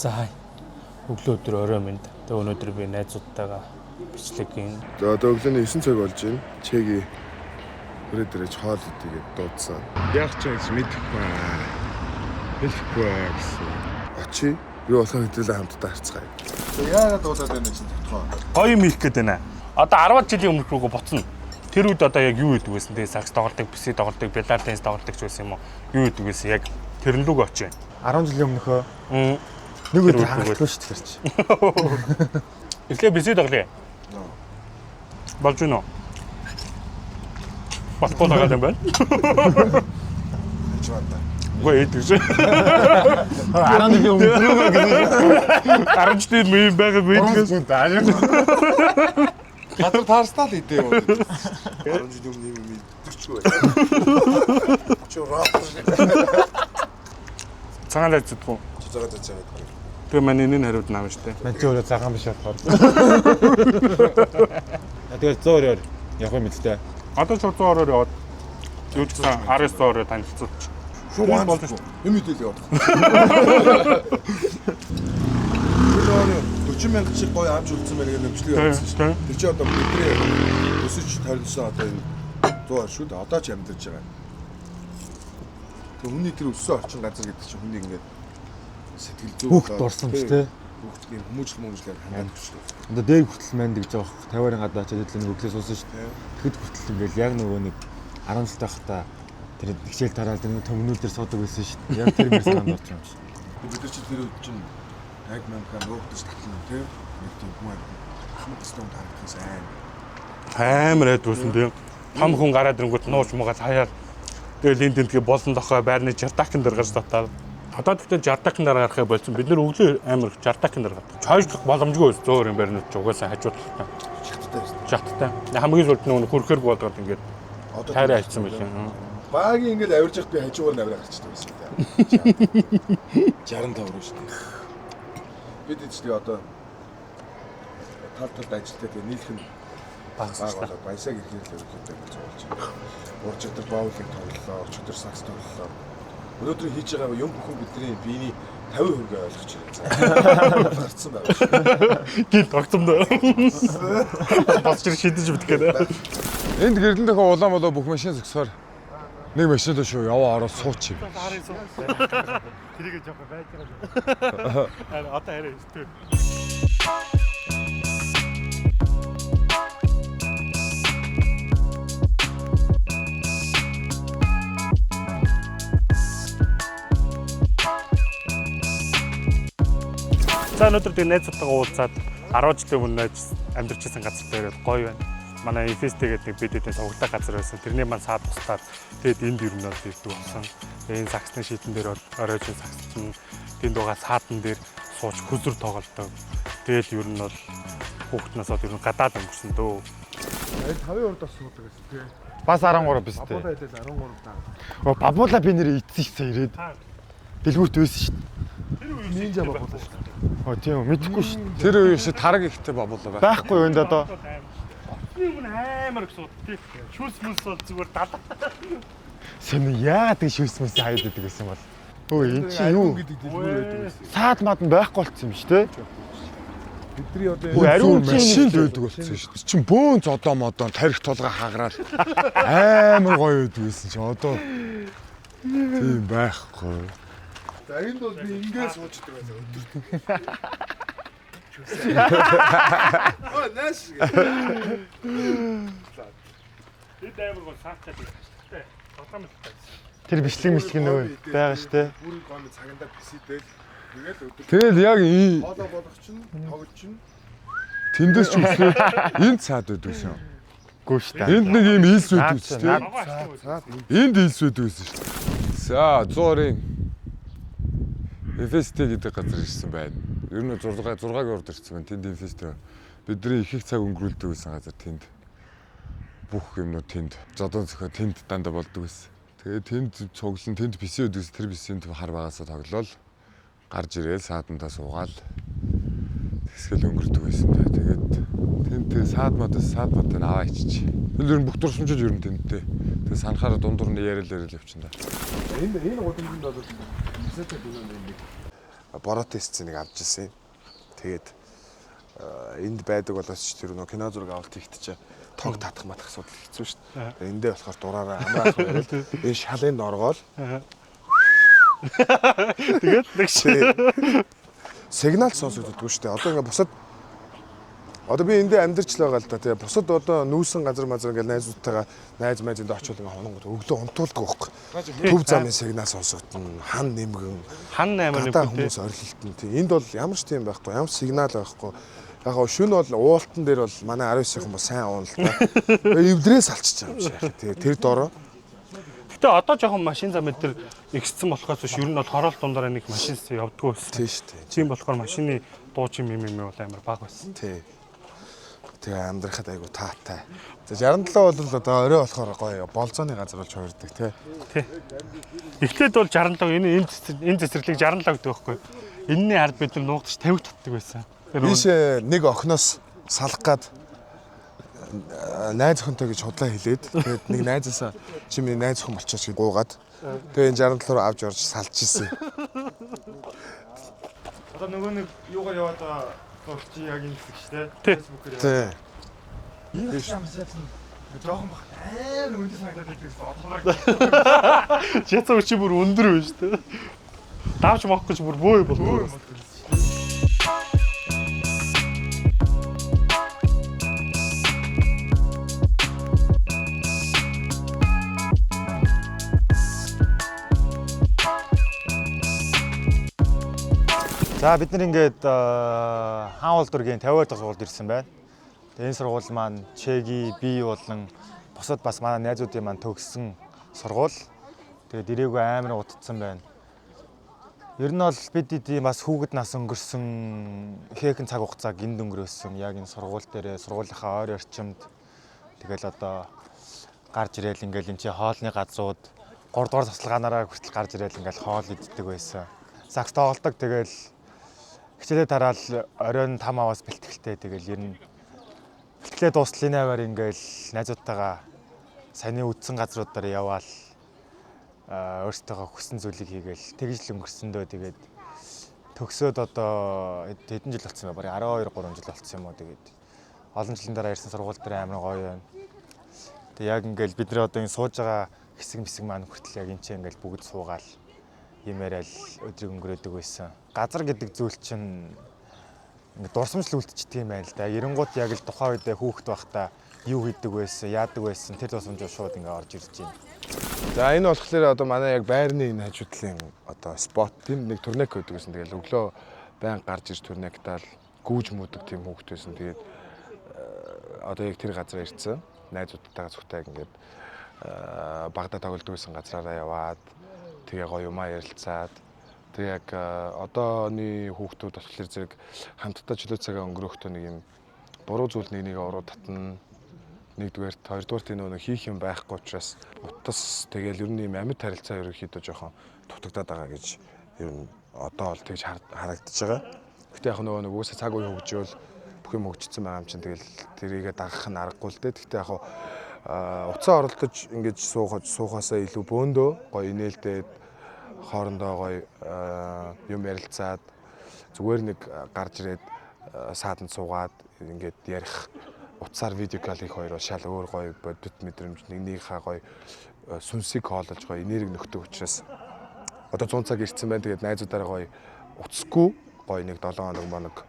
За өглөө өдөр орой минь. Тэгээ өнөөдөр би найзуудтайгаа бичлэгийн. За одоо өглөөний 9 цаг болж байна. Чеги өрөөдрөж хоол идэгээд дуудсан. Яг ч гэж мэдэхгүй. Хэлэхгүй гэсэн. Очи юу болох хэвлээ хамтдаа харцгаая. Яагаад дуудаад байна чинь тодтгоо. Гоё юм их гээд байна. Одоо 10 жилийн өмнөх рүүгээ боцно. Тэр үед одоо яг юу хийдэг байсан? Тэгээ сакс тоглодог, бисээ тоглодог, педал теннис тоглодог ч байсан юм уу? Юу хийдэг байсан? Яг тэрэн лүг очив. 10 жилийн өмнөхөө. Нэг өдөр хангалтгүй шүү дээ чи. Эхлээ бисээ тоглоё. Болж гинөө. Болохгүй байгаа юм байна. Чивата. Гүй идэж. 10 жилийн өмнөх рүүгээ гэсэн. 10 жилийн өмнө байгаагүй идэж. Хатар таарстаа л идээ юу. 10 жилийн өмнө юм мэдчихгүй. Чи рапер. Цагаан лайз зүтгэв. Цагаан лайз байгаа. Тэгээ манай энэ хариуд наам штэ. Ман ч өөрөө цагаан биш болохоор. Тэгээд 100-оор явах юм мэдтэй. Одоо ч 100-оор яваад юу ч гэсэн 1900-оор танилцуулж. Шууд болж шүү. Юм мэдээлээ явах. 40 мянга шиг гоё амж үлдсэн байна гэж нэмжлэг явуулсан шүү дээ. Тэр чи одоо бидний өсөж тойрсон одоо энэ 100 шүү дээ. Одоо ч амьдарч байгаа. Тэг хүний тэр өссөн орчин газар гэдэг чинь хүний ингээд сэтгэл зүй Хүүхд дурсан ч тий. Хүүхдийн хүмүүжлэр хандаад шүү дээ. Одоо дээр хүртэл манд гэж байгаа хөөх 50-ын гадаа очиад л нэг өглөөс уусан шүү дээ. Тэгэхэд хүртэл ингээл яг нөгөө нэг 10 жилтэй хата тэр хичээл тараал тэр төмнүүд дээр суудаг байсан шүү дээ. Яг тэр мэр санаанд орж байгаа юм шиг. Бид нар чи тэр үед чинь яг манган нуугдаж татлаа тий. Нэг тийм хүмүүс хамт стон тарахсан сайн. Амар айдварсан тийм. Том хүн гараад ирэнгүүт нууч муугаад хаяад тэгэл энэ тентгээ болсон тохой байрны 60 такин дээр гарч татаад. Одоо тэгтээ 60 такин дээр гарахыг болсон. Бид нэр өглөө амар 60 такин дээр гардаг. Чойжлох боломжгүй ус 100 өрийн байрнууд ч угаасаа хажуудлаа. Шаттай. Хамгийн сүүлд нөгөө хөрхөр болоод ингээд тайраа хийсэн байлаа. Багийн ингээд авирж явах би хажуугаар навраа гарчдаг байсан та. 65 руу шүү дээ. Бид эцэг одоо тал талд ажилтаа тэгээ нийлэх нь багсаа баясаг ихээр л өгөхтэй болж байна. Урж өдөр боулинг тоглолоо, урж өдөр сакс тоглолоо. Өнөөдөр хийж байгаа юм бүхэн бидний биений 50% ойлгож байна. Гарцсан байна. Гинт огцомдоо. Босч шидэж бит гэдэг. Энд гэрлэн дахин улаан болоо бүх машин зөксөөр нэг машин дөө шүү яваа ороо сууч юм. Тэрийг жоохон байж байгаа. Одоо арай өстөө. За өнөөдөр тийм найзуудтайгаа уулзаад 10 жилийн өмнө амьдарч ирсэн газар дээр гоё байна. Манай Инфестэ гэдэг нэг бид эдийн цуглаа газар байсан. Тэрний маань саад тусдаад тэгээд энд ирнээр ирдэг болсон. Энэ саксны шийдэн дээр бол оройжин сакс чинь тэнд байгаа саадан дээр сууж хүзүр тоглодог. Тэгээд ер нь бол хүүхднээс бол ер нь гадаад өнгөрсөн дөө. 50 урд бас суудаг гэсэн тий. Бас 13 биз дээ. Бабуула хэдээс 13 таа. Оо бабуула би нэр эцсийх сая ирээд. Дэлгүүрт байсан шүү дээ. Нинжа бабуула шүү дээ. Оо тийм үү мэдэхгүй шүү дээ. Тэр үе шиг тараг ихтэй бабуулаа байна. Байхгүй юу энд одоо. юм амар гэсэн тий. Шүлс мүлс бол зүгээр далаа. Сэн яагаад тэг шүүсмэс хаяад идэг гэсэн бол. Өө эн чи юу гэдэг дэлгүүр байдаг байсан. саад мад нь байхгүй болцсон юм шүү дээ. Бидний одоо Ариун машин дэвдэг болсон шүү дээ. Чин бөөн зодоо модоо тарих тулгаа хагараад амар гоё байдаг байсан чи одоо тийм байхгүй. за энд бол би ингээд суучдаг байсан өдөр. Оо нааш. Эд амар гоо сааттай хаштай. Тоглоомтой. Тэр бичлэг нөө байгаа шүү дээ. Бүрийн гооны цагандаа бисэдэл тэгээд өдөр Тэгэл яг хоолоо болох чинь тоглож чинь тэндээс ч үсээ энд цаад байдаг шин. Гүү шүү дээ. Энд нэг юм ийс байдаг шүү дээ. цаад Энд ийс байдаг байсан шүү дээ. За 100-ын Инфестэ гэдэг газар ирсэн байна. Ер нь 6-гийн урд ирсэн байна. Тэнд инфестэ бидний их цаг өнгөрүүлдэг байсан газар тэнд. Бүх юмнууд тэнд. Зодон зөхөө тэнд дандаа болдог байсан. Тэгээд тэнд цуглан тэнд бисээ өдөөс тэр бисийн төв хар багасаа тоглоол. Гарч ирээл саадантаа суугаал. Тэсгэл өнгөрдөг байсан та. Тэгээд тэнд саад модоос аваа ичиж. Тэр бүх дурсамжууд ер нь тэндтэй. Тэгээд санахаараа дундуур нь яриал явчихна да. энэ гудамжинд бол Мессеж дүүнэ нэг. бороотой сценыг авч ирсэн. Тэгээд энд байдаг болоос ч тэр нөө кино зураг авалт хийхдээ тог татах матах асуудал хэцүү шүү дээ. Эндээ болохоор дураараа амраах байвал энэ шалынд оргоол. Тэгээд нэг Сигнал сонсогддоггүй шүү дээ. Одоо ингээ бусад одоо би эндээ амьдарч л байгаа л да. Тэгээ бусад одоо нүүсэн газар мазар ингээ найзуудтайгаа найз майзанд очиод ингээ хононгод өглөө унтуулдаг байхгүй. Төв замын сигнал сонсогдно. Хан нэмгэн. хан амир Гадаа хүмүүс орхилтон. Энд бол ямар ч тийм байхгүй. Ямар сигнал байхгүй. Яг гоо шүн бол уултан дээр бол манай 19-ийн хүмүүс сайн уун л да. Эвдрээс алчиж байгаа юм шиг. Тэгээ тэр дороо. Гэтэ одоо жоохон машин зам дээр ихссэн болохоос биш ер нь бол хороол дундаараа нэг машин явдггүй байсан. Тийм шүү дээ. Тийм болохоор машины дуу чим юм бол амар бага байсан. Тий. Тэгээ амьдрахад айгу таатай. За 67 бол одоо орой болохоор гоё болзооны газар болж хуурдаг тий. Тий. Эхлээд бол 67 энэ цэцэрлэг 67 гэдэг байхгүй. Энэний ард бид нар нуугдч 50 татдаг байсан. Биш нэг охиноос салах гад найз охинтой гэж худлаа хэлээд тэгээд нэг найзаасаа чи миний найз охин болчихооч гэж гуугаад тэгээд энэ 67 руу авч орж салж ирсэн. Одоо нөгөө нэг юугаар яваад байгаа чи яг энэ хэсэг шүү дээ. Тий. Тий. Жохон бах амар үнэтэй санагдаад байдаг. Шатаа чи бүр өндөр байна шүү дээ. Давж мохгүй ч бүр бөө болов. За бид нар ингээд хаан улдургийн 50-р дахь сургуульд ирсэн байна. Тэгээ энэ сургууль маань Чеги, би болон бусад бас манай найзуудын маань төгссөн сургууль. Тэгээд ирээгүй амар утцсан байна. Ер нь бол бид эдийн бас хүүхэд нас өнгөрсөн ихээхэн цаг хугацааг энд өнгөрөөсөн. Яг энэ сургууль дээрээ сургуулийнхаа ойр орчимд тэгэл одоо гарч ирээл ингээл энэ чи хоолны газрууд 3 дугаар тасалгаанаараа хүртэл гарч ирээл ингээл хоол иддэг байсан. Сакс тоглодог тэгэл хичээлээ тараал оройн 5 аваас бэлтгэлтэй тэгэл ер нь бэлтгэлээ дуустлын аваар ингээл найзуудтайгаа саяны үдсэн газруудаар яваал өөртөө хүссэн зүйлийг хийгээл тэгж л өнгөрсөндөө тэгээд төгсөөд одоо хэдэн жил болсон бэ? Бараг 12 3 жил болсон юм уу тэгээд олон жилийн дараа ирсэн сургууль дээр амар гоё байна. Тэгээд яг ингээл бид нар одоо энэ сууж байгаа хэсэг маань хүртэл яг энэ ч ингээл бүгд суугаал юмарал өдрийг өнгөрөөдөг байсан. Газар гэдэг зүйл чинь ингээд дурсамжл үлдчихдэг юм байна л да. Эренгуут яг л тухайн үедээ хүүхэд байхдаа юу хийдэг байсан, яадаг байсан тэр тусламж шууд ингээд орж ирж байна. За энэ болохоор одоо манай яг байрны энэ хажуудлын одоо спот тийм нэг турнек гэдэг байсан. Тэгэл өглөө байн гарч ирж турнектаал гүүж мүдэг тийм хүүхэд байсан. Тэгээд одоо яг тэр газар ирсэн. Найзуудтайгаа зүгтээ ингээд багада тоглодог байсан газраараа яваад тэгээ гоё юмаа ярилцаад тэг яг одооны хүүхдүүд болохоор зэрэг хамтдаа чөлөө цагаа өнгөрөөхдөө нэг юм буруу зүйл нэг уруу татна. Нэгдүгээр, хоёрдугаар тийм нэг хийх юм байхгүй учраас утас тэгэл ер нь юм амьд харилцаа ерөөхдөө жоохон дутагдаад байгаа гэж ер нь одоо бол тэгж харагдаж байгаа. Гэхдээ яг нөгөө уусаа цаг үе хөгжөөл бүх юм хөгжсөн байгаа юм чинь тэгэл тэрийгэ дагах нь аргагүй л дээ. Гэхдээ яг уцаа оролдож ингэж суухаасаа илүү бөөндөө гоё инээлдээд хоорондоо гоё юм ярилцаад зүгээр нэг гарч ирээд сааданд суугаад ингээд ярих утсаар видео кол хийх хоёр шал өөр гоё бодит мэдрэмж нэгнийхээ гоё сүнсийг хоололж гоё энерги нөхдөг учраас одоо 100 цаг ирсэн байна. Тэгээд найзуудаараа гоё уцсгүй гоё нэг 7 хоног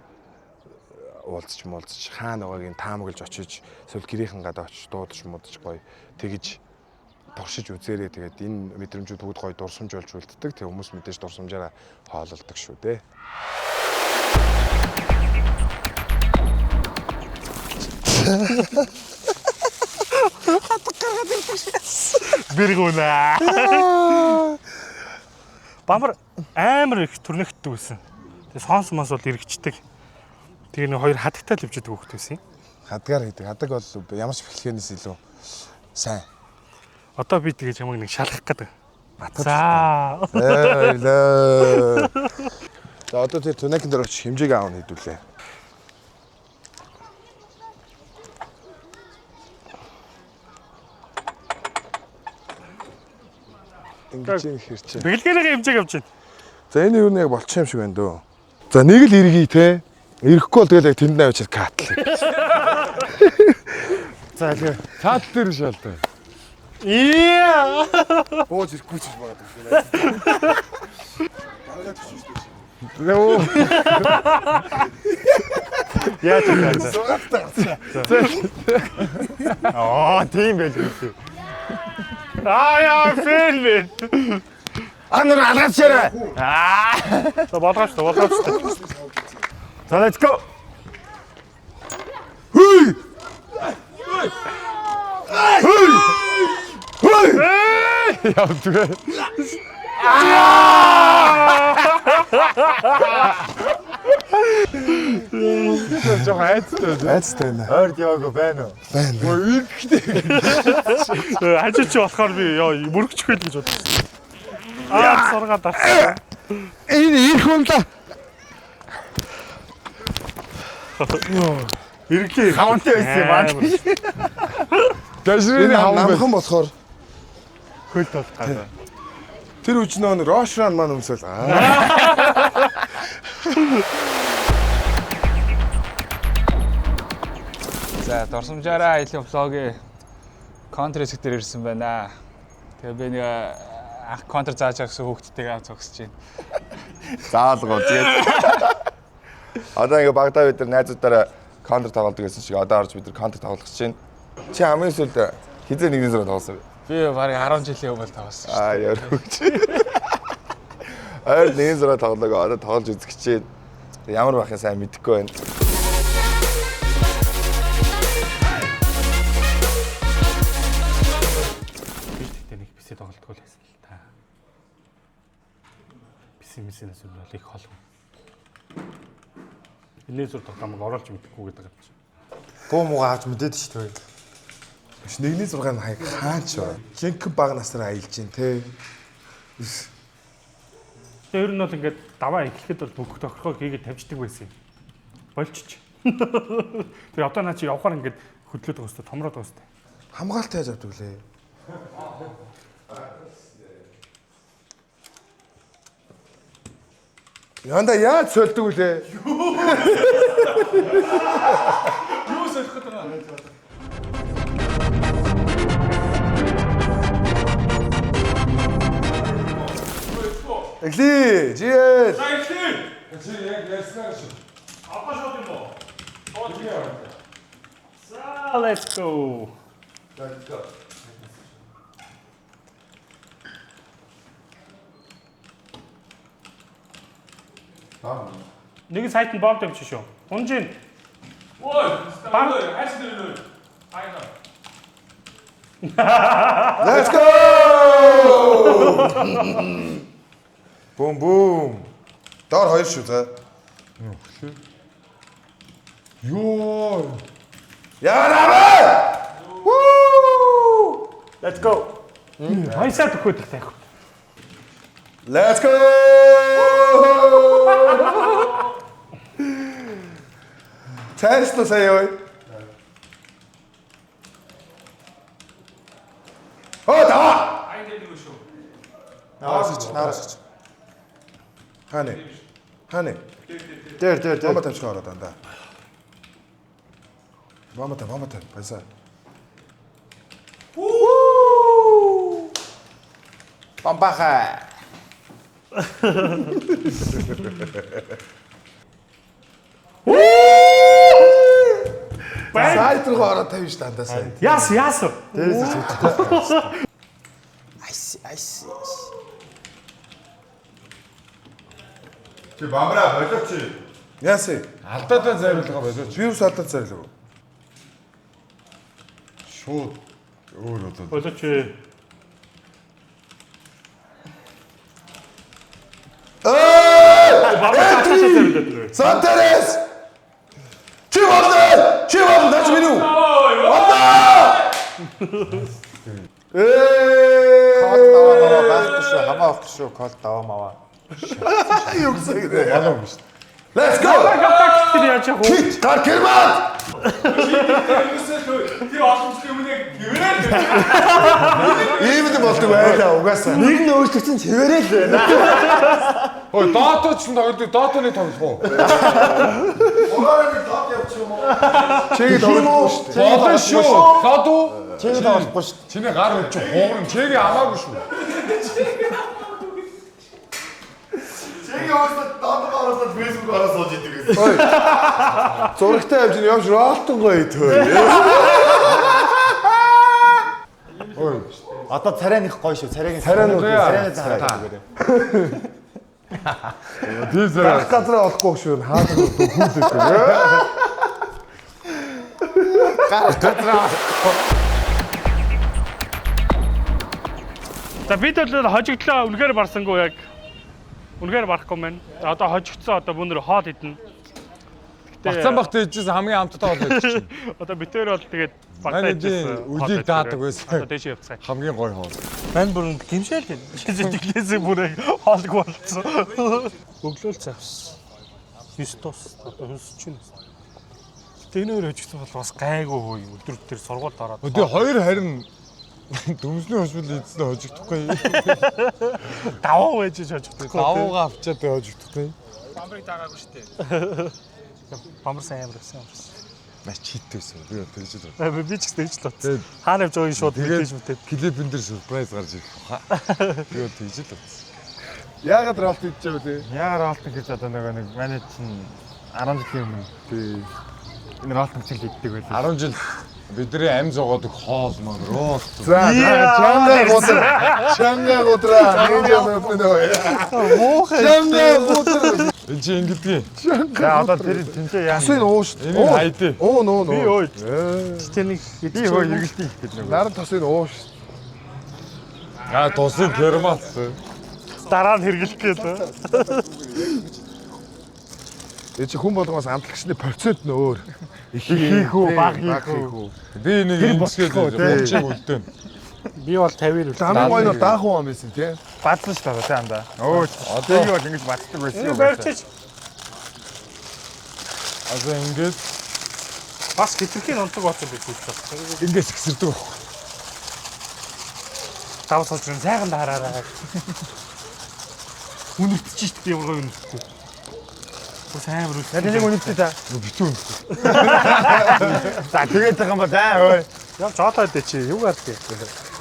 уулзч хаана байгаагийн таамаглаж очиж эсвэл гэрийнхэн гадаа очиж дуудаж муудаж гоё тэгж туршиж үзээрэй. Тэгээд энэ мэдрэмжүүд бүгд гоё дурсамж болж үлддэг. Тэг хүмүүс мэдээж дурсамжаараа хоололдог шүү дээ. Бэргүүнэ. Бамбар амар их турнэгтдэг байсан. Тэгээ сонс мас бол эргэждэг. Тэгээ нэг хоёр хадагтай л өвчдөг хөхт байсан юм. Хадгаар хийдэг. Хадаг бол ямар ч бэлтгэхээс илүү сайн. Одоо би тэгээ чамайг нэг шалгах гэдэг. За. Баярлаа. За одоо тэр тунекэн дээр очиж хэмжээг аав нь хэдүүлээ. Ингэж хэрчээ. Бэлгэрийн хэмжээг авч байна. За энэ юу нэг болчих юм шиг байна дөө. За нэг л иргий те. Ирэхгүй бол тэгэл яг тэнд навчир катлаа. За тэгээ Цаад дээр шалтай. Ия. Бууж ирэхгүй ч магадгүй. Нөө. Яа ч юм. Тийм байл үү. Яа, фэлмэн. анар алгачаарай. За болгооч. За let's go. Явдгаа. Жоо хайцтай. Айцтай нэ. Ойрд яваагүй байна уу? Хажууч болохоор би мөрөгч хөл гэж бодсон. Сургаад авсан. Энэ ирэх юм да. Ирэхлээ. Хаунтай байсан юм аа. Дашрын хаван байна. Намхан болохоор Хөлд бол гал. тэр үжнөө Рошран маань өмсөл. За дурсамжаараа аялын влогийн контр хэсэг дээр ирсэн байна. Тэгээ би нэг анх контр зааж авсан хүүхдтэйгээ авч зогсож байна. Заалгоо тэгээд одоо ингээ Багдад бид нар найзуудаараа контр тоглодог гэсэн шиг одоо орж бид нар контр тоглох гэж байна. Чи хамгийн сүүлд хизээ нэгний зураг тоглосон. Би барыг 10 жилийн өмнө тавсан шүү. Ярууч. Ойр нэгний зураг тоглоог одоо тоглож үзэх гэж байна. Ямар байх юм сайн мэдэхгүй байна. Тэгтээ нэг бисээ тоглолтгүй л байсан л та. Бисээс бол их холбоо. Энэс зур тоглоомыг оруулж мэдэхгүй гэдэг юм чи. Буу муугаа авч мэдээд шүү дээ. Нэгний 6 хаяг хаач вэ? Жинхэнэ баг насаараа аялж гин те. Тэр нь бол ингээд даваа эхлэхэд бол бүх тохиргоо хийгээд тавьчихдаг байсан юм. Болчих. Тэр одоо наа чи явахаар ингээд хөдлөөд байгаа хөстө томроод байгаа хөстө. Хамгаалт яаж авдаг лээ? Янда яаж сольдог үлээ? Юу солиход байгаа. Эхлэе. Жиэл. Чи яг ярьснаар шүү. Апа шот юм уу? За, let's go. Нэг сайт нь бомб тавьчих шүү. Унжин. Let's go! Бум бум. Доор хоёр шүү за. Йоо. Яраа! Woo! Let's go. Хайсаад өгөхөд их тайх. Let's go! Тест сая ой. Да. Наарч. Хане. Тэр. Бомба тавьчих ороод даа. Бомба байсаа. Бомбаха. Сайт руу ороод тавьж та дандаа сайн. Яас. Дээрээс үзчихлээ. Айс. Чи бамраа болооч чи. Яасыг. Алдаатай зайруулга болооч. Вирус алдаад зарлав. Шууд өөр болоод. Болооч. Сантерес! Чи болно даач минь үү? Кол даваа байхгүй шүү. Хамаа авахгүй шүү. Кол даваа маваа. Юу гэсэн юм бэ? Ялаа биш. Let's go! тэр яаж яах вэ? Гар Герман. Тэр олончны өмнө хэвээрээ Ийм л болдог байлаа угаасаа. Нэг нь өөрчлөгдсөн цэвэрээ л байна. Ой, дооточ нь тоглодог. Доотоны тоглох уу? Угаарыг тод явчих юм уу? Чигээ тоглохгүй шүү дээ. Болон шүү. Лод уу? Чигээ тоглохгүй шүү. Чиний гар өч хуурн. Чигээ амаагүй шүү. Чигээ өөртөө додгоо ороод Facebook ороод сууж идэг гэсэн. Ой. Зурагтай явж явж роолтонгой төө. Ой. Одоо царайных гоё шүү. Царайны Царайны царайны. Тийм зэрэг. Ах газраа олохгүй шүү. Хаадаг хүүдэг шүү. За бид бол хожигдлоо үнэхээр барсангүй яг. Үнэхээр барахгүй маань. Одоо хожигдсон одоо бүнэр хоол идэнэ. Бацаан багт ээжээс хамгийн амттай бол ээж чинь. Одоо битээр бол тэгээд Манай ээжийн үлийг даадаг байсан. Одоо дэше явцгаая. Хамгийн гоё хоол. Мань бүр гимшээл тийм. Жижиглээсээ бүр хоолгүй болцсон. Өглөөл цавс. 9 тус одоо хөнсөж чинь. Тэнээр хожигдсон бол бас гайгүй хөө өдөр төр сургуульд ороод. Тэгээ хоёр харин дүмсний хожил эзэн хожигдохгүй. Даваа байж хожигдсон. Давууга авчаад хожигдохгүй. бамбарыг даагаагүй шүү дээ. Бамбар сайн амар гэсэн. Маш читтэйсэн. Би тэгж л байна. Би ч тэгж л бодсон. Хаана явж байгааг шууд мэдээж мэтэд. Клипэн дээр сюрприз гарч ирэх баха. Би тэгж л бодсон. Яагаад ролт идэж вэ? Яагаар роолт гэж одоо нэг манай чинь 10 жилийн өмнө тий энэ роолт чиг иддэг байлаа. 10 жил бидний амь зогоодог хоол маань руу. За чанга гутраа нэг юм өвнөө. Чанга гутраа. Энэ чи ингэдэг. За одоо тэр тэнцээ яа. Асын ууш. Энэ хайдээ. Оо нөө Би нөө. ой. Тэнийг Би хөө эргэлтий их гэдэг нэг. Наран тосын ууш. Аа тусын Герман. дараа нь хэрэглэх гээд. Эцэг хүн болгоос амтлагчны процент нь өөр. Хийх үү, баг хийх үү. Би нэг ингэсгээд болчих үлдээн. Би бол 50 Хамгийн гоё нь даах хүн юм байсан тий. Бадсан шүү дээ тий андаа. Өө одоо юу бол ингэж баддаг байсан юм. барьчих. Одоо ингэж Бас хитрхийн онцог болчихсон би хэлсэн. ингэж гисэрдэг байхгүй. Давс олж сайхан даараарай. Үнэртэж шүү дээ ямар гоё үнэртэж. Бүр сайн бүр. Яг нэг үнэтэй та. Битүү. За тэгээд байгаа юм ба за ой. Яв жолоод дээ чи юу гардыг.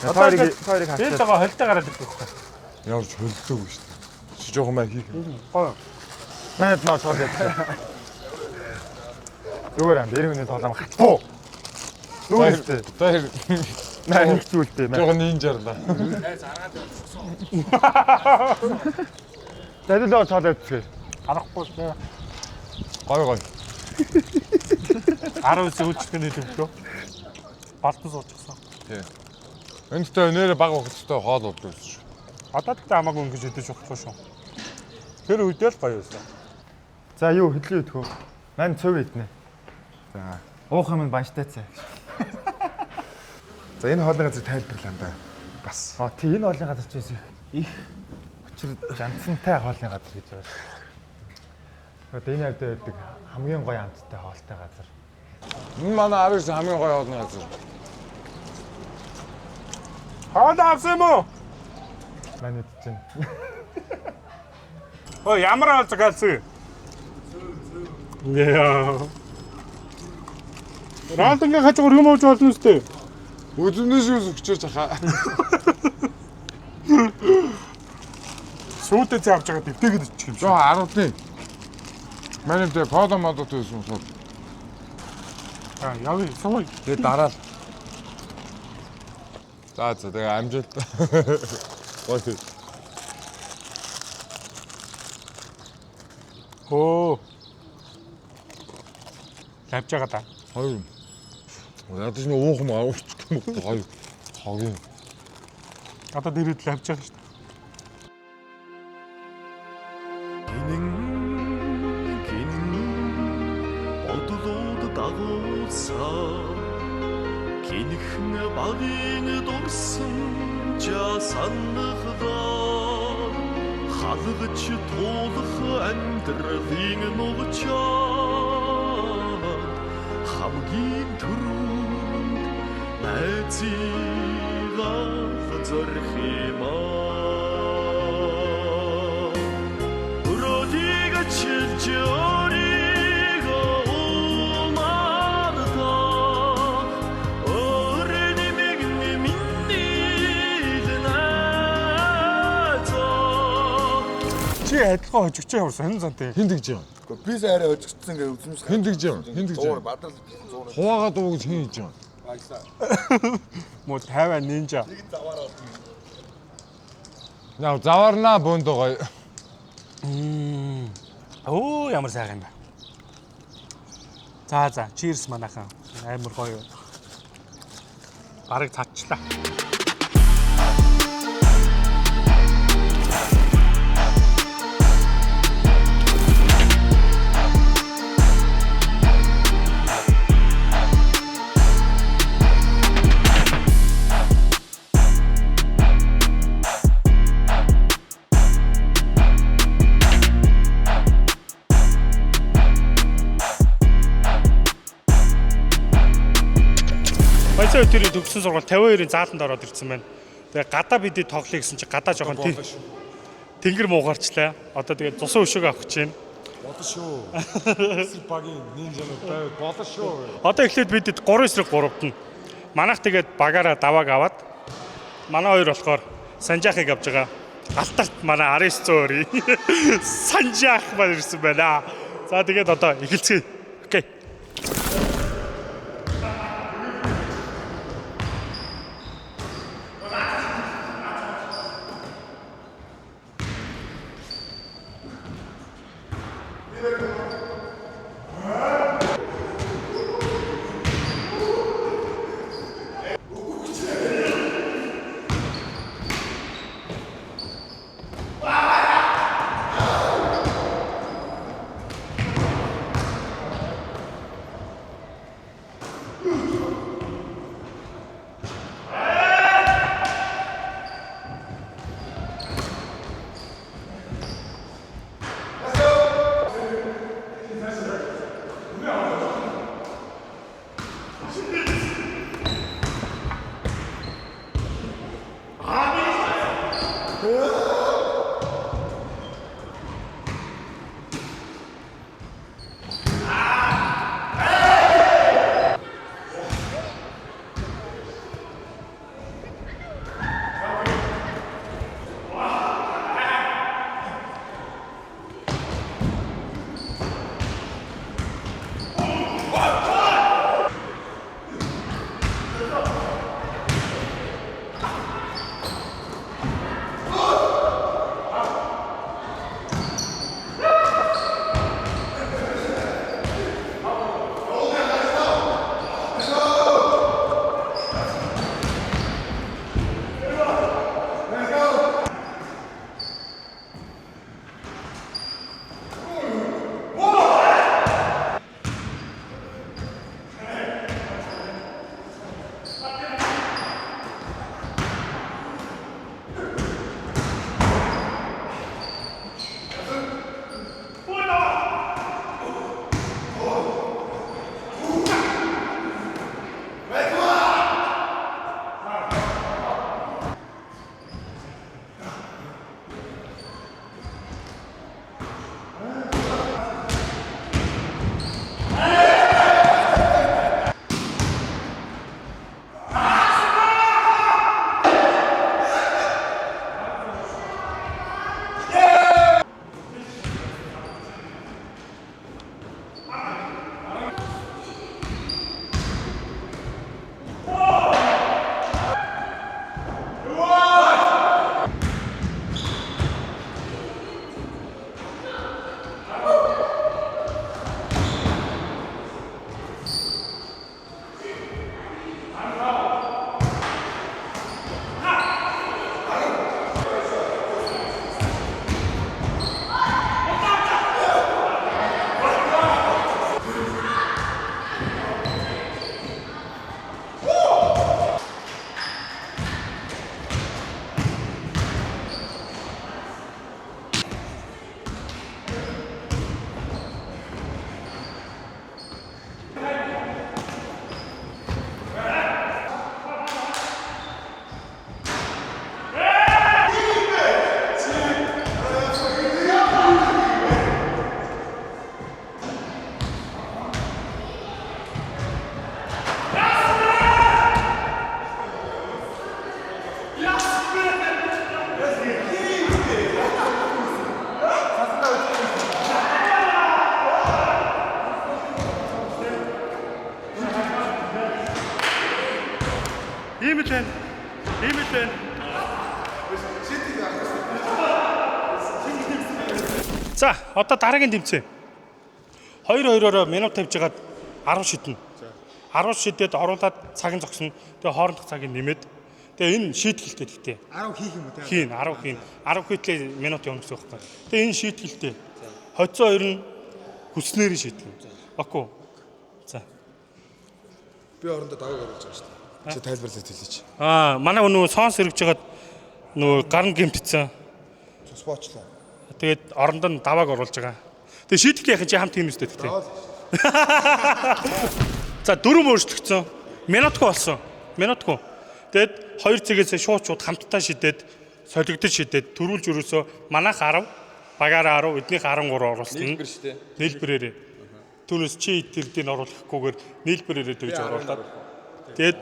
Тойрыг Би хатчих. л байгаа холтой гараад ирэх байхгүй. Явж хөлдөөгүй шүү дээ. Чи жоохон маа хийх. Гоё. Манайд нөө цоод яд. Зүгээр ам дэрэг үнэ тоглоом хатбуу. Нүгээртэй. Тэр Наа нэг зүйлтэй. жоохон нинжарлаа. Тэдэлөө цоод яд. Харахгүй. Гой гой. 19 хүчтэй төлөвлөө. Балтан суучихсан. Энэтэй нэрэ баг хөлтөй хоол болдог шүү. Одоо тэгтээ хамаагүй ингэж идэж болохгүй шүү. Тэр үедээ л гоё байсан. За юу хөдлөө идэх үү? Мань цөв иднэ. За уух юм банштай цай. За энэ хоолны газар тайлбарлаа да. Бас. Тий энэ хоолны газар ч байсан их өчр жантсантай хоолны газар гэж байна. Одоо энэ хавьд байдаг хамгийн гоё амттай хоолтой газар. Энэ манай авирс хамгийн гоё хоолны газар. Хаад авсан юм уу? Манай чинь. Ой ямар алзаг алзаг. Яа. Ранданга хажуугаар юм ууж болно үстэй. Өдөрнөөс юу өчөж хаа. Сүйдээ завж байгаа дэвтэйгээд ичих юм шиг. Жоо 10-ны. Манай дээр кода модод байсан сууд. Аа яв сууй. Тэгээ дараа л. За тэгээ амжилт. Гоё. Оо. Лавж байгаа да. Хоёр. Ядаж нь уух юм авчих юм уу? Хоёр. Хогийн. Одоо дээрэд лавж байгаа шүү дээ. Бодлоод дагуулсаа Кинхэн багын дурсан жасаннахдаа Халгч туулах амьдралын нугчаа хамгийн түрүүнд найзыгаа зорих юм аа. Өрөөдийг чилж өөрийгөө умардаа. Өөрөний мэгний миний найзаа. Чи адилхан хожигч явсан энэ зантай. Хин тэгж юм. Гэхдээ би сая арай өжигдсэн ингээ үзмс. Хин тэгж юм. Хин тэгж юм. Бадрал гэсэн 100. Хуваагаа дуугаж хин хийж юм. Муу 50 нинжа. Яа заварнаа бөөндөө. Оо ямар сайхан юм бэ. За cheers манайхан. Амар гоё. Бараг татчлаа. Баясаа өдрийн төгссөн сургууль 52-ын заалтанд ороод ирсэн байна. Тэгээ гадаа бидний тоглоё гэсэн чи гадаа жоохон тэнгэр муугарчлаа. Одоо тэгээ цусан өшөөг авах гэж байна. Бодо шүү. Багийн нинжанууд байвал бодо шүү. Одоо эхлээд бид 3 эсрэг 3-т нь. Манайх тэгээд багаараа давааг аваад манай хоёр болохоор санжаахыг авж байгаа. Алтарт манай Арис зөөрий. Санжаах маань ирсэн байна. За тэгээд одоо эхэлцгээе. Окей. л байна. Ийм л байна. За, одоо дараагийн тэмцээн. 2-2-ороо минут тавьж хагаад 10 шиднэ. 10 шидэд оруулаад цагийн зогсно. Тэгээ хоорондох цагийг нэмээд тэгээ энэ шийтгэлтэй гэхдээ 10 хийх юм уу те? хийн 10 хийн 10 хийтлээ минут явна гэсэн үг байна. Тэгээ энэ шийтгэлтэй хоцоо хоёр нь хүснээр шийтгэн. Окей. За. Би орондоо давыг оруулж байгаа шүү дээ. Чи тайлбарлаад хэлээч. Манай нөгөө сонс хэрэгж хагаад нөгөө гар нь гэмтсэн. Спочлоо. Тэгээд орондоо нь давааг оруулж байгаа. Тэгээ шийтгэх яхаа чи хамт тийм үстэй тэгтээ. За 4 өөрчлөгдсөн. Минутгүй болсон. Минутгүй. Тэгээд хоёр цэгээс шууд хамтдаа шидээд солигдож шидээд төрүүлж өрөөсөө манайх 10, багаараа 10, эднийх 13 оруулсан. Нийлбэр шүү дээ. Нийлбэрээрээ. Түүнээс чи тэрдийг оруулахгүйгээр нийлбэрээрээ дөрж оруулаад. Тэгээд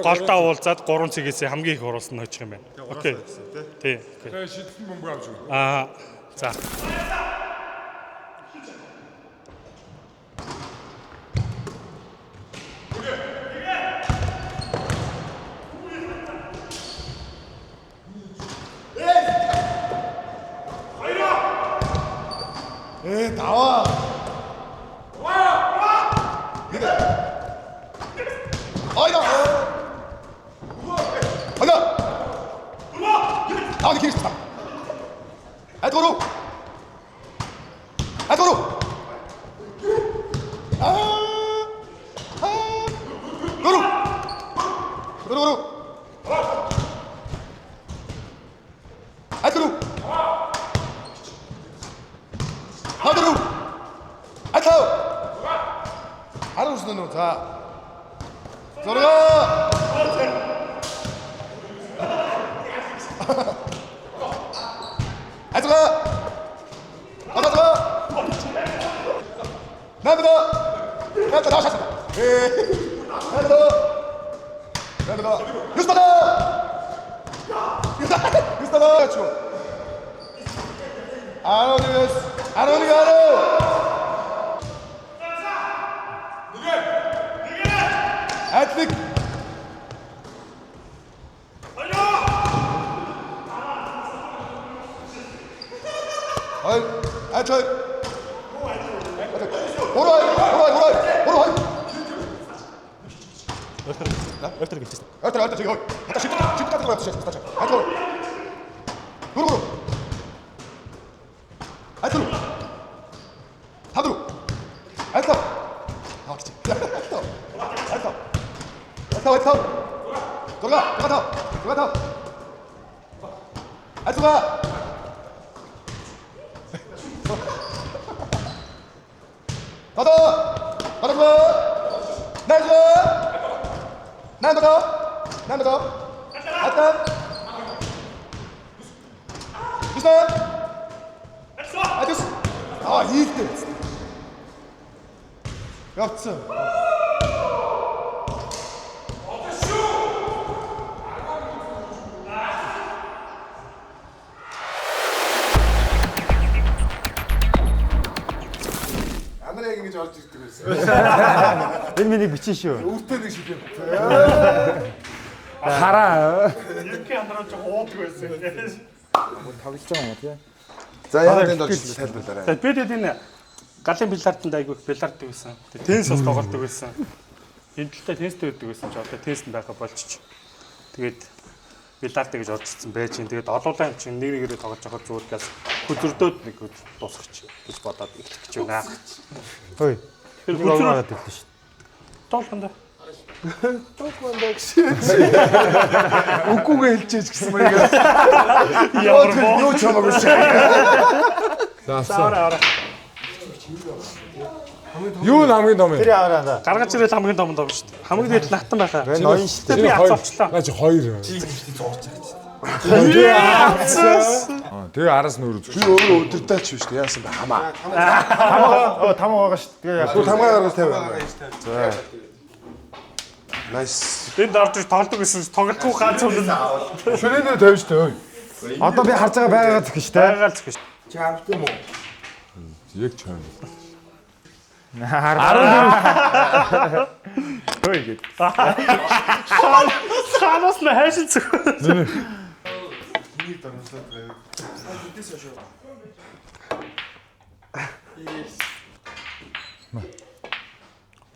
голдоо уулзаад 3 цэгээс хамгийн их оруулсан нь очих юм байна. Окей. Тий. Тэгээ шидэлтэн бөмбөг авч өгнө. За. 나와. 아이다. 아이다. 나와 기회 있다. 아이도로. 아이도로. 도로. 도로. 아이도로. 하드루 아타우 아르우스는 자 들어가 아들아 아들아 나들아 나들아 나셨어 나들아 나들아 유스타다 유스타다 추워 아로니스 아로니가 아로 아트릭 어이 아트 오라이 얼떨 괜찮어 얼떨 저기 아까 십 같은 거 같았어 아트 도로 아이트로 하드로 아이트 그렇지 아이트 들어가 아이트가 가다 나이스 아이트 비슷한 아이스 이때 역습 하늘의 얘기 저한테 그랬어요. Энэ миний бичин шүү. 우태는 시켜. 이렇게 안 들어서 좀 오트했어요. 자, яагаад энэ дөрвөлт тайлбарлаарай. За бид энэ галын бильярданд айгүй бильярддаг байсан. Теннис бас тоглодог байсан. Энэ талтай теннистэй байдаг байсан ч одоо теннист байха болчих. Тэгээд бильярд гэж орчихсон байж гин. Тэгээд олуулаа чинь нэг нэгээрээ тоглож явахад зүгээр газ хөдөрдөөд нэг дуусгач гэж бодоод эхлэх гэж байна. Хөөе. Тэр програмаар хэлсэн шүү. Тоглоно. 똑만다 гэсэн. Үгүйгээ хэлчихэж гэсэн маяг. Юу чамаагүй шээ. За. Юу хамгийн том юм? Тэр яараа. Гаргаж ирэл хамгийн том шүү дээ. Хамгийн дээд нагтан байхаа. Энэ ноён шүү дээ. Би авцовчлаа. Наа чи 2. Тэгээ араас нь өөрөө Би өөрөө өдөртөөч шүү дээ. Яасан бэ хамаа. Тамаа байгаа шүү. Тэгээ яг Тамгаа гаргаж тавиа. За. Nice. Тэнд орж тоглодог гэсэн тоглохгүй ганц хүн. Шүрэнээр тавьж таа. одоо би харж байгаа байгаагаа зөх шүү дээ. Байгаал зөх шүү. Чи авт юм уу? яг чам. 14 Хөөе гээд. Ханаас нь хайшин зүг.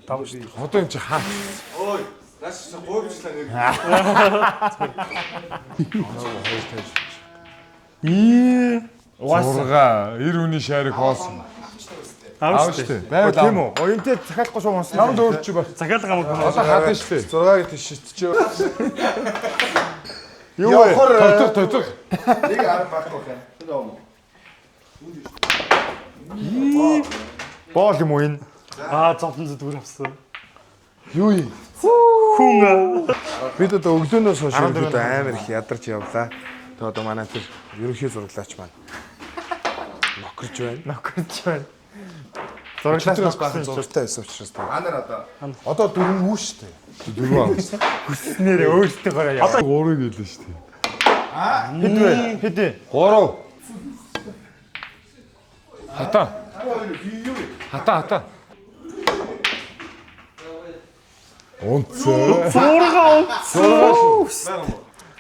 Одоо энэ чи хаа? Нааш гойвчлаа нэг. Угаасаа 90 үний шарик хоосон. Аав штэ. Байв тийм үү? Оюунтэй захиалахгүй шууд унсан. Намд өөрч ба. Захиалга хамаг. Одоо хатан штэ. 6-ыг тийшчихээ. Юу вэ? Тоцох. Нэг 10 багтах юм. Боол юм уу энэ? Зовлон зүдгүр авсан. Юу юм? Хүн. Бид одоо өглөөнөөс хойш бид амар их ядарч явлаа. Тэгээ одоо манай тэр ерөнхий зураглаач маань нокрж байна. Зураглаас баахан зурагтай байсан учраас тэгээ. Анаар одоо 4 үү штэ. 4 нэрээ өөртөө яа. Одоо 3-ыг хэлсэн штэ. Хэд вэ? Хэд вэ? 3. Хата. Онцоо.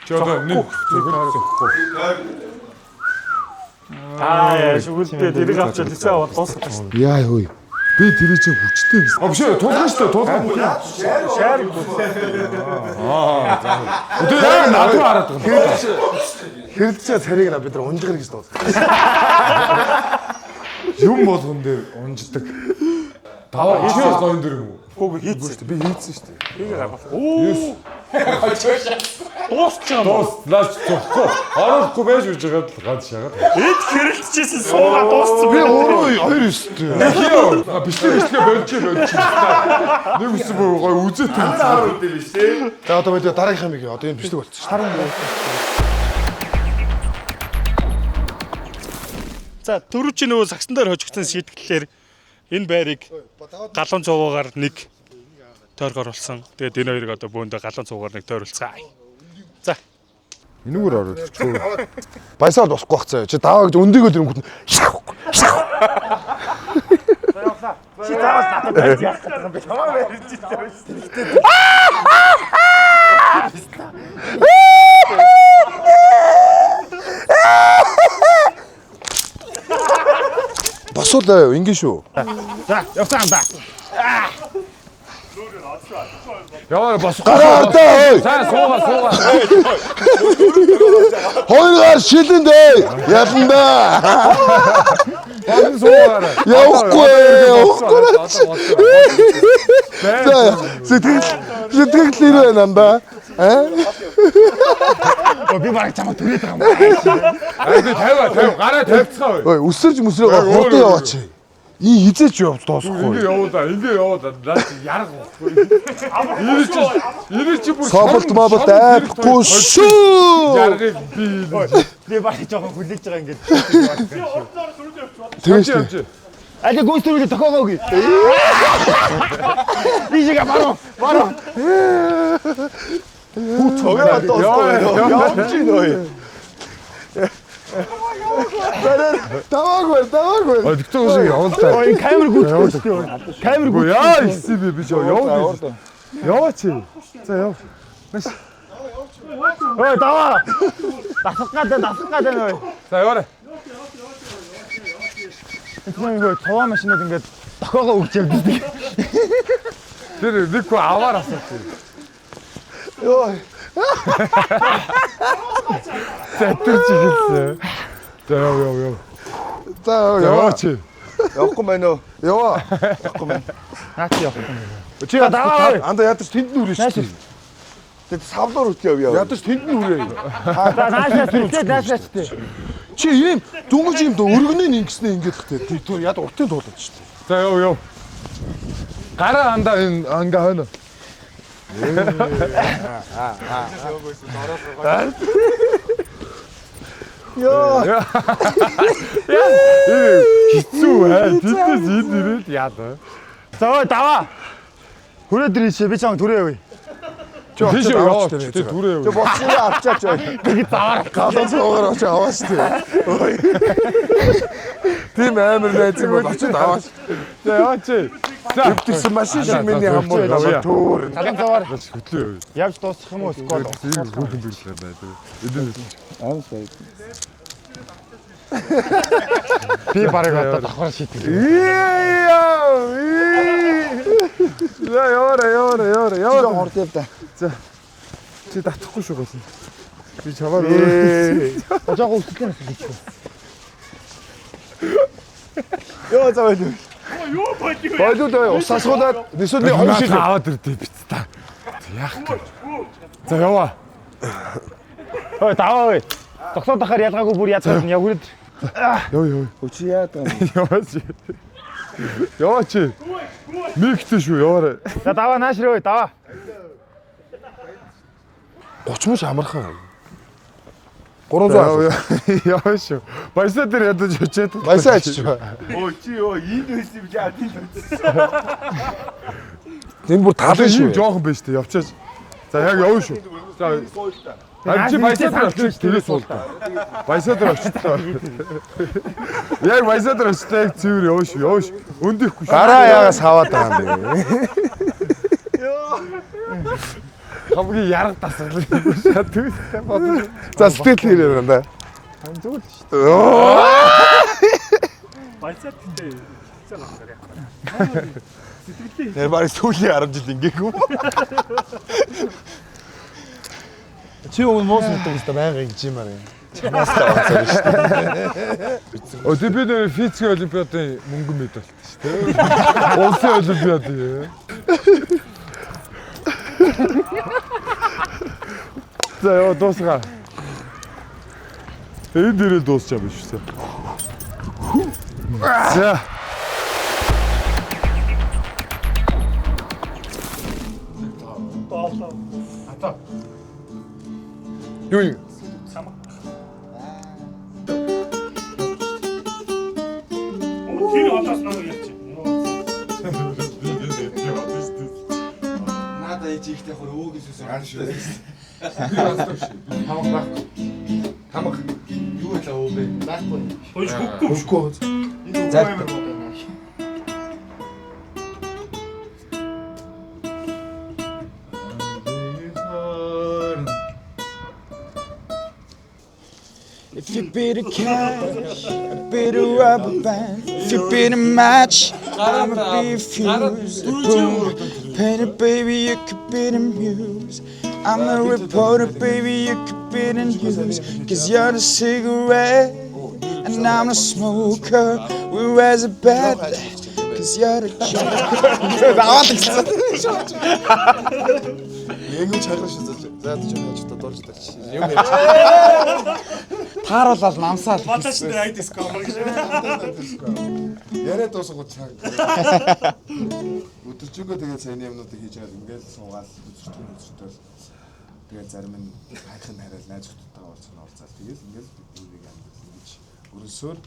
Чи одоо нэг зөвхөн Шүгэлдээ тэрийг авчаад тийчээ аваад дуусгах шүү. Яа юу. би тэрий чи хүчтэй гэсэн. Авшаа тулган шүү дээ тулган. Шаар. Одоо яг надад хараад байгаа. Хэрэлцээ царийг на бид нар унжгар гэж дуудсан. Юм болгон дээр унждаг. Даваа ихээс ноён дэр юм уу? Гүг хийцээ. Би хийцэн шүү дээ. Хийгээ гаргав. Оо. Дуусч байгаа. Лаач цохгүй. Орохгүй байж үж байгаа л ганц шагаад. Эд хэрэлцчихсэн суугаа дууссан. Би өөрөө 2 өстэй. Яа, бичлэгээ болж. Нэг үсэн бүр гой үзэт юм. За одоо бид дараагийнх юм ийм одоо энэ бичлэг болчихсон. Харин За төрүүчийн нөгөө сагсан дээр хожигдсон шийтгэлээр энэ байрыг галуун цуугаар нэг тойргоор болсон. Тэгээд энэ хоёрыг одоо бөөндө галуун цуугаар нэг тойруулцгаа. За. Энүүгээр ороод чөө. баясаад босхгүй бах цаа. Чи даваа гэж өндөгөө дөрөнгөт нь. Чи заавал надад байж яах гэдэг юм бэ? Чамаа барьж ирсэн. Босоо ингэ шүү. За, явцгаан да. Яа босоо. Гараа ардаа. За суугаа. Хоёроор шилэн дээ. Ялан да. Босоо суугаа. Явахгүй. Сэтгэл байна да. Би бараг чамаа түрээд байгаа юм. Би 50 гараа тавьцгаа. Ой, өсөрж мөсрөөгөө хурдан яваач. Ий хизээч явж дуусахгүй. Ингээ яваа. Наад ярга болохгүй. Энэ чи бүр Соболт мобот айхгүй шүү. яргыг би Би бараг жоохон хүлээж байгаа ингээд. Тэгэж. Аля гүйс төрүүлээ тохоогоогүй. Бижига баруу. Цогоо дуусахгүй. Явж нөө. Даваагүй. Дикtor шиг явуултаа. Ой камер гүйчихсэн. Камер гүйчихсэн. Яа ирсэн би ч яваад. Яваач. За яв. Ой даваа. Дасах гадаа ой. За яваарай. Энэ товаа машинууд ингээд тохоогоо өгч явдаг. Тэр нэг хөө аваар асуух. Йоо. Зэтэрч хэлсэн. За яв. За Яваач. явахгүй байна уу? Яваа. Явахгүй байна. Наач явах юм. Чи даваа. Анда ядаж тэнд нүрээ шүү дээ. Тэд савлуур үт явъя. Ядаж тэнд нүрээ. Нааш. Чи ийм дүнгийн юм дөө өргөнөө ингэснэ ингээд хтэй. Тэр яд уртын дуулаад шүү дээ. За яв. Гараа андаа энэ ангаа хойно. Йоо. Хэцүү тэндээс энэ ирээд яа. За даваа. Хүрээд ирээч би чам түрээ явъя. Тийш яваач тий түрээ. Чи боцоо авчаач. Тэг заваар галан цаагаар очиж аваач тий. Тийм амар найзыг бол очиж аваач. За яваач. За Өвдсөн машин шиг миний хамуул аваа төөр. Галан заваар хөтлөө. явж дуусах юм уу скол? Тийм хүүхэн бирлээ байдаг. Эдэн Би барыг одоо давхар шийтгэв. Яваа хорт яв та. чи татахгүй шүү гэсэн. Би чамаар Жаахан өсөлтөө хийчихв. Яа заваа. Бодоо усасгуулаад эсвэл хоёр шиг аваад ирдээ бит та. Яах гэж. За яваа. Ой даваа ой. Тогсоод ахаар ялгаагүй бүр ядсан яваад. Йоо. Өчи яадаг. Яваач. Яваач. Нэгтэй шүү яваарай. За даваа наашраа ой даваа. 30 мөч амархан. 300. Яваа шүү. Баясаа дээр ядаж очиад. Баясаа ачиж ба. Энэ бүр талын шүү. Жоохон байж тээ явчаач. За яг явна шүү. За чи баясаа дээр очиж тэрээ суултаа. Баясаа дээр очихдээ. Яг баясаа дээр очихдээ цэвэр явна шүү. Өндөхгүй шүү. Гараа яагаас хаваад байгаа юм бэ? Хамгийн ярга тасгал юм шаа түүстэй бодож. За сэтгэл хэрэг юм да. Зүгээр л шүү дээ. Баясаад тээ. Нэр барь сүүлийн 10 жил ингээгүй. Чи өмнө моос мэддэг юм байнга ингэж юм аа. Чамаас тавцаар шүү дээ. Олимпиадын физик олимпиадын мөнгөн медалт шүү дээ. Улсын олимпиад юм. За яа дуусгаа. Энэ дээрээ дуусчаа биш үү? За. Юу юм? Тэр одоос нэг яач. Надаа ижигтэй хөр өөг гэсэн Аа шүү. Би онцлог шүү. Хамаг баг. Хамаг. юу л өө бэ? Байхгүй. Хөөж хөхгүй. Хөхгүй. Зарт. If you beat a cash, I beat a rubber band. If you beat a match, I'ma be a fuse. Boom, painter, baby, you could be the muse. I'm a reporter, baby, you could be the news. Cause you're the cigarette, and I'm the smoker. We raise a bed, cause you're the joker. Яггүй чаглаж шүү. За ч юм яаж та дурж тач. Юм яа. Тааруулаад намсаад. Баташ дээр айдис камер гэж. Яриа дуусгах цаг. Өдөржингөө тэгээд сайн юмнуудыг хийж байгаа ингээл суугаад үзэртэл тэгээд зарим нь хайхын хараал найз хотойгоо уулзсан уулзаад тэгээд ингээл бидний амьд ингэж өрөөсөөр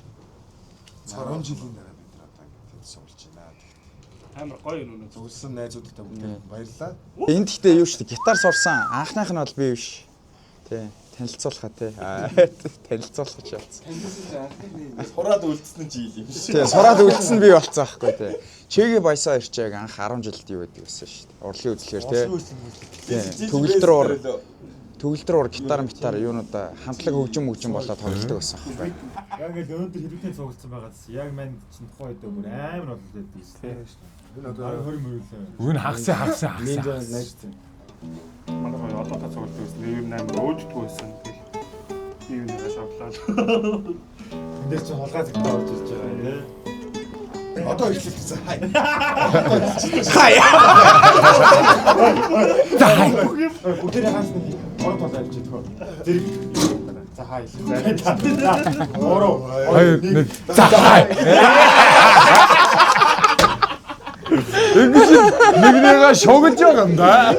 10 жилийн дараа бид нар одоо ингэж суулж байна. Амар гоё юм уу? Зөвлөсөн найзуудтай бүгд баярлалаа. Энд гэхдээ юу шүү дээ, гитар сурсан. Анхных нь бол би биш. Тий, танилцуулахаа тий. Танилцуулах гэж явцсан. Сураад үлдсэн чи ил юм шиг. Тий, сураад үлдсэн би болцсон байхгүй тий. Чиги баясаа ирчээг анх 10 жилд юу гэдэг байсан шүү дээ. Урлын үзлэхээр тий. Төгөлдрөөр гитар юунуудаа хамтлаг хөгжим болоод тоглолдог байсан байхгүй. Яг л өнөөдөр хэлбэртэй цугласан байгаа гэсэн. Яг мань чинь тухайн үед өөр амар болоод байдаг шүү дээ. Энэ одоо 20 мөрөлөө. Үн хагасаа. Манай гоё одоо та цуглаж байсан. Ийм амар өөждгөө байсан. Ийм нэг шавлаа. Эндээс чинь хулгай зэгтээ орж ирж байгаа тий. Одоо ихлэхсэн. Бүгдээ хаас нэг орон толоо явж идэх. Зэрэг. За хай. Ороо. Хоёр нэг. За хай. Нэгнийгээ шогж байгаа юм да.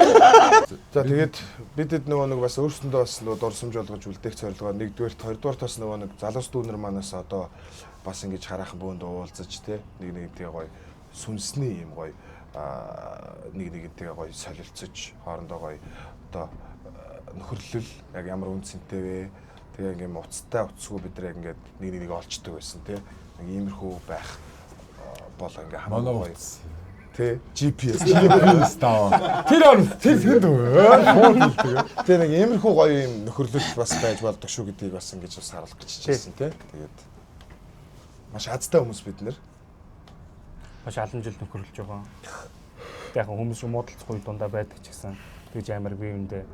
За тэгээд бидэд нөгөө бас өөрсөндөө бас нөгөө дурсамж олгож үлдээх зорилгоо нэгдүгээрт хоёрдугаарт бас нөгөө нэг залуус дүүнер манаас одоо бас ингэж хараахан бөөнд уулзаж те нэг тийм гоё сүнсний юм гоё нэг нэгнтэйгээ гоё солилцож хоорондоо гоё одоо нөхөрлөл яг ямар үнцэнтэй вэ? Тэгээ ингээм уцтай уцгүй бид нар ингээд нэг нэгийг олцдог байсан тий. Нэг иймэрхүү байх бол ингээ хамаагүй гоё. Тэ GPS таа. Тэр хүнд тэгээ нэг иймэрхүү гоё юм нөхөрлөл бас байж болдог шүү гэдгийг бас ингэж бас харуулах гэж хэлсэн тий. Тэгээд маш азтай хүмүүс бид нэр маш олон жил нөхөрлөж байгаа. Яг хүмүүс муудалцах үе дундаа байдаг ч гэсэн тэгж амар бие биендээ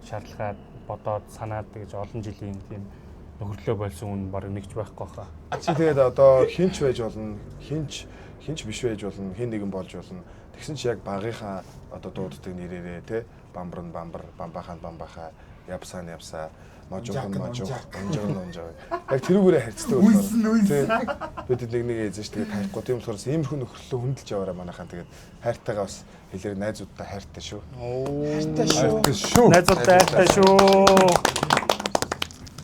шаардлагаа бодоод санаад тэгж олон жилийн тийм нөхөрлөө болсон хүн баг нэгч байхгүй хаа. Чи тэгээд одоо хинч байж болно, хинч биш байж болно, хин нэгэн болж болно. Тэгсэн чи яг багийнхаа одоо дууддаг нэрээрээ те бамбар, бамбахаа, явсаа, можон. Яг тэрүүгээрээ харьцдаг болохоор. Бид нэг эзэн ш тэгээд таяхгүй тийм болохоор иймэрхүү нөхөрлөө хөндлөж яваараа манайхаа тэгээд хайртайгаа бас хэлээр найзуудтай хайртай шүү. Хайртай шүү. Найзуудтай хайртай шүү.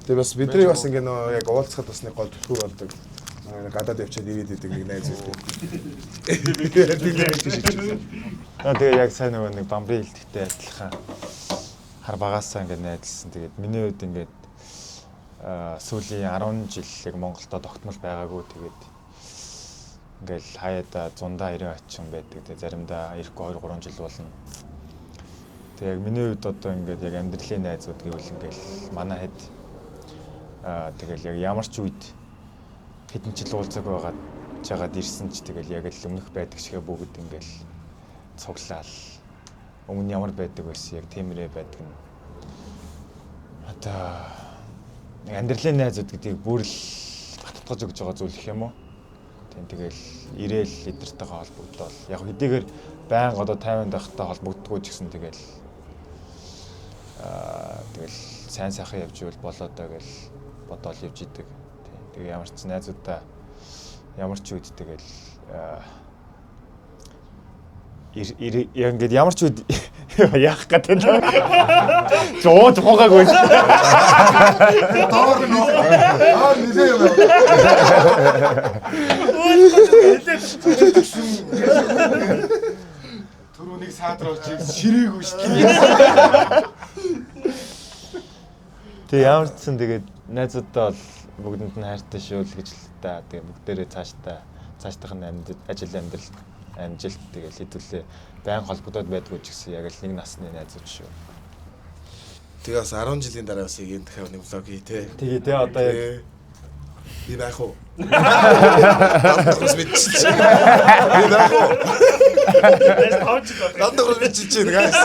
Тэгээд бас бидний бас ингэ нөө яг уулзахад бас нэг гол төлхөө болдог. Гадаад явчаад ирээд идэг нэг найз үүдтэй. Тэгээ яг сайн нөгөө нэг бамбарын хилдэгтэй адилхан хар багаасаа ингээд найзлсан. Тэгээд миний хувьд ингээд сүүлийн 10 жил яг Монголдо тогтмол байгаагүй. Тэгээд ингээл хаяада 190 очин байдаг. Тэгээд заримдаа ирэхгүй 2-3 жил болно. Тэгээд яг миний хувьд одоо ингээд яг амьдралын найзууд гэвэл ингээл манай хэд тэгэл яг ямар ч үед хэдэн жил уулзаг байгаад ирсэн ч тэгэл яг л өмнөх байдаг шиг бүгд ингээл цуглаал. Өмнө ямар байдаг байсан яг тиймэрээ байдаг нь. Одоо нэг амьдралын найзууд гэдгийг бүр л баттгаж өгж байгаа зүйл их юм уу? Тэгэл ирээл эдэртэйгээ холбогдвол яг хэдийгээр байнга одоо 50 дахтай холбогддгоо ч гэсэн тэгэл сайн сайхан явж ивэл болоо даа гэл бодоол явж идэг. Тэгээ ямар ч найзуудаа ямар ч үед тэгэл яг ингээд ямар ч үед яах гэдэг нь жоо хогаагүй. Доор нилээ юм. Түрүүнийг саадралж ширээгүй шүү дээ. Тэгээ ямар ч сан тэгээд найзуудаа бол бүгдэнд нь хайртай шүү л гэж л та. Тэгээ бүгдээрээ цаашдах нь ажил амьдрал амжилт тэгэл хэдүүлээ байн холбогдоод байдгүй ч гэсэн яг л нэг насны найзууд шүү. Тэгээ бас 10 жилийн дараа бас ийм дахиад нэг влог хий те. Тэгээ те одоо яг би байх уу? Дандахс мэдчихэж байна. Би байх уу? Дандахс мэдчихэж байна guys.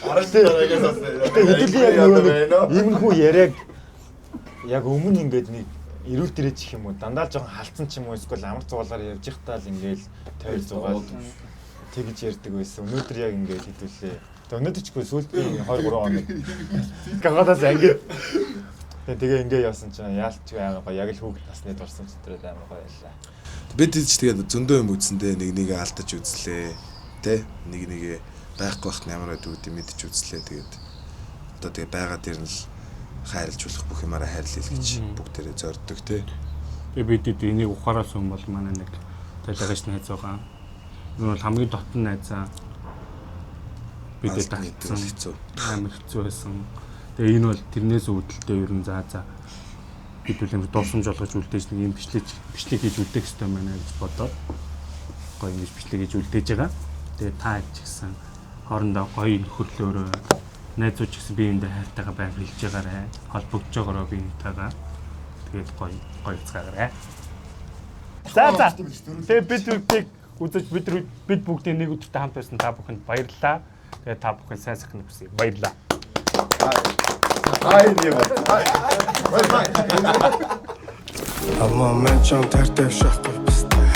хэдүүлээ яг нөгөө иймэрхүү яриаг яг өмнө ингээд нэг эрүүл дээрээ чих юм уу дандаа жоохон халтсан ч юм уу эсвэл амар цуулаар явж ихтаа л ингээл тойр зугаад тэгж ярьдаг байсан. Өнөөдөр яг ингээд хэдүүлээ. Тэгээ өнөөдөр ч үгүй сүүлдээ 2-3 хоног гагадаас ангид тэгээ ингээ явсан чинь яалтч амар гоё яг л хүүхэд насны дурсан ч өдрөө амар гоё байлаа. Бид ч тэгээд зөндөө юм үзсэндээ нэг алдаж үзлээ. Тэ нэг нэгэ байхгүй бахт ямар байдаг гэдэг мэдчих үзлээ. Тэгээд одоо тэгээ байгаа дээр нь л хайрлж болох бүх юмараа хайрлал гэж бүгдээрээ зорддог тий. Тэгээ бид энийг ухаараас хүн бол манай нэг талаагч найз байгаа. Энэ бол хамгийн дотн найзаа. Бид татсан хэцүү. Амар хэцүү байсан. Тэгээ энэ бол тэрнээс үүдэлтэй ер нь заа. Бид үл амар дурсамж олгож үлдээж нэг юм бичлэг хийж үлдээх хэрэгтэй байна гэж бодоод гоё ингэж бичлэг хийж үлдээж байгаа. Тэгээ та ч гэсэн хоорондоо гоё нөхөрлөөрөө найзууд ч гэсэн биеиндээ хайртайгаа байр хэлж байгаарай. Холбогдож байгаараа биеинтэйгээ. Тэгээд гоё цаагаарай. За. Тэгээ бид бүгдийн нэг өдөртөө хамт байсан та бүхэнд баярлалаа. Тэгээ та бүхэн сайн сайхан хүсье. Баярлалаа. Амаа мен чам тартай шахгүй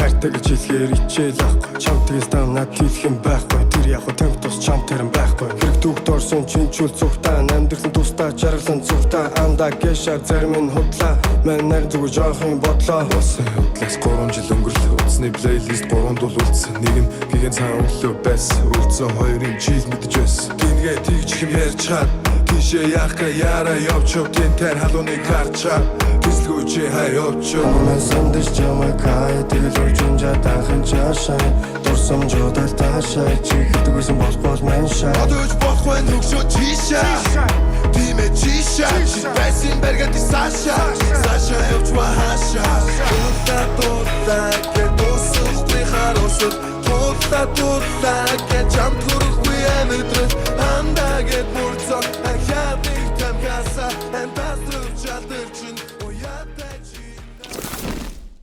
хайртай гэж хэлэхээр ичээл ахгүй чам тэгээс дам над хэлэх юм байхгүй тэр яг темп тус чам тэрэн байхгүй хэрэг дүүгт орсон чинчүүл зүгтаа амьдрал тустаа чаргалан зүгтаа анда гэшаа зарим нь худлаа мен нар зүг жоох юм бодлоо усан хөдлөөс 3 жил өнгөрлөө утасны плейлист 3 дул үлдсэн нэг нь гигэн цаа өглөө байсан үлдсэн хоёрын жил мэдэж байсан тэнгээ тэгж хэм ярьж чад тийшээ яахка яра явчоо тэнтэр халууныг харчаа Чи хайовчо Мен сандэж Jamaica тэгэл орчун жадахан чашаа дурсамжуудаа таашаа чи гэдэг үсэн болохгүй мэн шаа Одож болохгүй нүгшөө чишаа Тимэ чишаа чи байсан бэргэн ти саша Саша явчва хаша Тулта гэ досох би харосот Тулта гэ чамт